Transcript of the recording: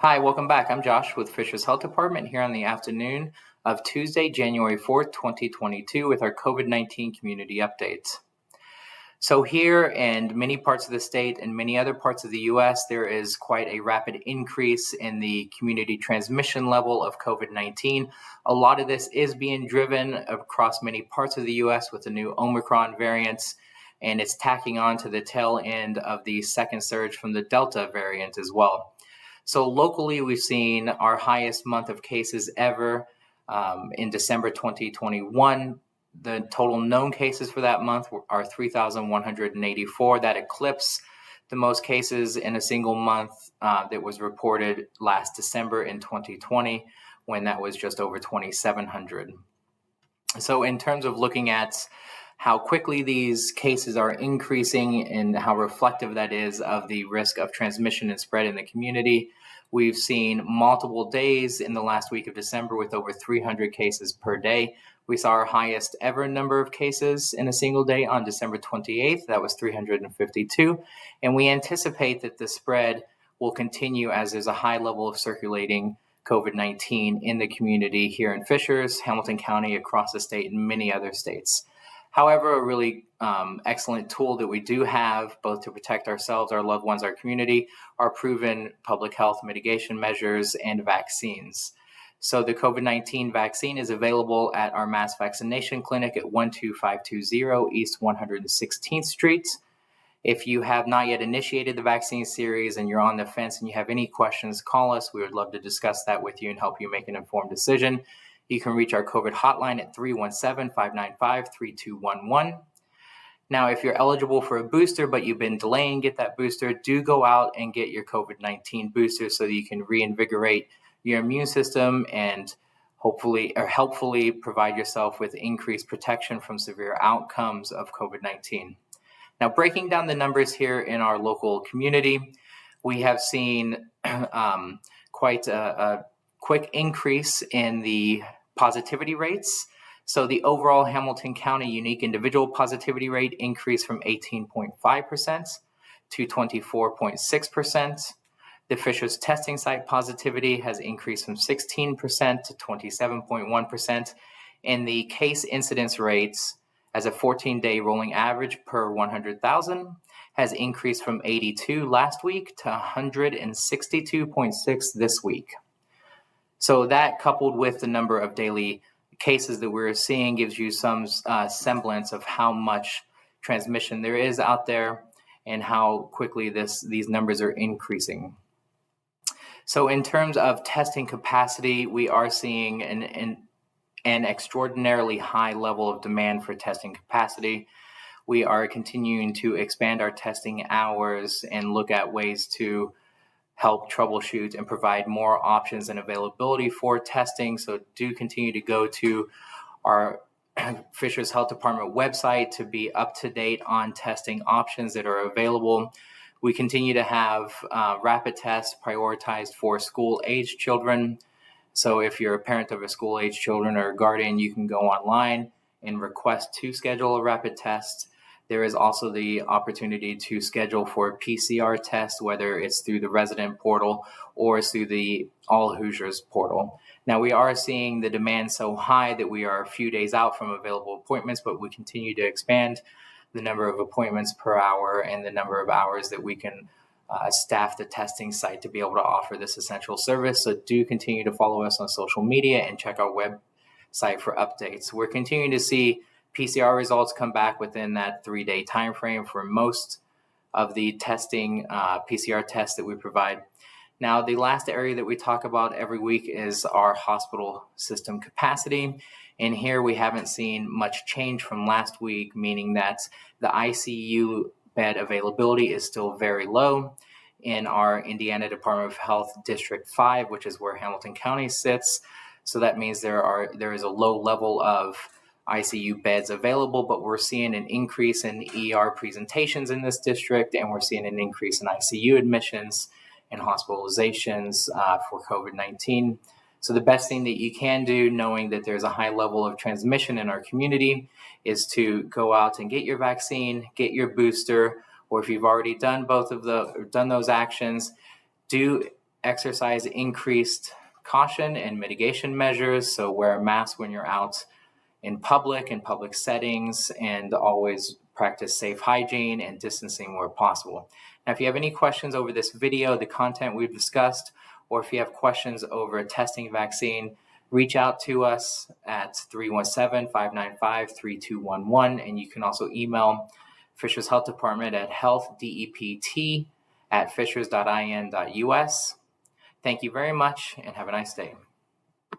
Hi, welcome back. I'm Josh with Fisher's Health Department here on the afternoon of Tuesday, January 4th, 2022 with our COVID-19 community updates. So here and many parts of the state and many other parts of the U.S., there is quite a rapid increase in the community transmission level of COVID-19. A lot of this is being driven across many parts of the U.S. with the new Omicron variants, and it's tacking on to the tail end of the second surge from the Delta variant as well. So locally, we've seen our highest month of cases ever in December 2021. The total known cases for that month are 3,184. That eclipsed the most cases in a single month that was reported last December in 2020, when that was just over 2,700. So in terms of looking at how quickly these cases are increasing and how reflective that is of the risk of transmission and spread in the community, we've seen multiple days in the last week of December with over 300 cases per day. We saw our highest ever number of cases in a single day on December 28th. That was 352. And we anticipate that the spread will continue as there's a high level of circulating COVID-19 in the community here in Fishers, Hamilton County, across the state, and many other states. However, a really excellent tool that we do have, both to protect ourselves, our loved ones, our community, are proven public health mitigation measures and vaccines. So the COVID-19 vaccine is available at our mass vaccination clinic at 12520 East 116th Street. If you have not yet initiated the vaccine series and you're on the fence and you have any questions, call us. We would love to discuss that with you and help you make an informed decision. You can reach our COVID hotline at 317-595-3211. Now, if you're eligible for a booster, but you've been delaying get that booster, do go out and get your COVID-19 booster so that you can reinvigorate your immune system and helpfully provide yourself with increased protection from severe outcomes of COVID-19. Now, breaking down the numbers here in our local community, we have seen quite a quick increase in the positivity rates. So the overall Hamilton County unique individual positivity rate increased from 18.5% to 24.6%. The Fishers testing site positivity has increased from 16% to 27.1%. And the case incidence rates as a 14-day rolling average per 100,000 has increased from 82 last week to 162.6 this week. So that, coupled with the number of daily cases that we're seeing, gives you some semblance of how much transmission there is out there and how quickly these numbers are increasing. So in terms of testing capacity, we are seeing an extraordinarily high level of demand for testing capacity. We are continuing to expand our testing hours and look at ways to help troubleshoot and provide more options and availability for testing. So do continue to go to our Fishers Health Department website to be up to date on testing options that are available. We continue to have rapid tests prioritized for school-age children. So if you're a parent of a school-age children or a guardian, you can go online and request to schedule a rapid test. There is also the opportunity to schedule for a PCR test, whether it's through the resident portal or it's through the All Hoosiers portal. Now, we are seeing the demand so high that we are a few days out from available appointments, but we continue to expand the number of appointments per hour and the number of hours that we can staff the testing site to be able to offer this essential service. So do continue to follow us on social media and check our website for updates. We're continuing to see PCR results come back within that 3-day time frame for most of the testing PCR tests that we provide. Now, the last area that we talk about every week is our hospital system capacity. And here we haven't seen much change from last week, meaning that the ICU bed availability is still very low in our Indiana Department of Health District 5, which is where Hamilton County sits. So that means there is a low level of ICU beds available, but we're seeing an increase in ER presentations in this district, and we're seeing an increase in ICU admissions and hospitalizations for COVID-19. So the best thing that you can do, knowing that there's a high level of transmission in our community, is to go out and get your vaccine, get your booster, or if you've already done done those actions, do exercise increased caution and mitigation measures. So wear a mask when you're out in public settings, and always practice safe hygiene and distancing where possible. Now, if you have any questions over this video, the content we've discussed, or if you have questions over testing vaccine, reach out to us at 317-595-3211, and you can also email Fishers Health Department at healthdept@fishers.in.us. Thank you very much, and have a nice day.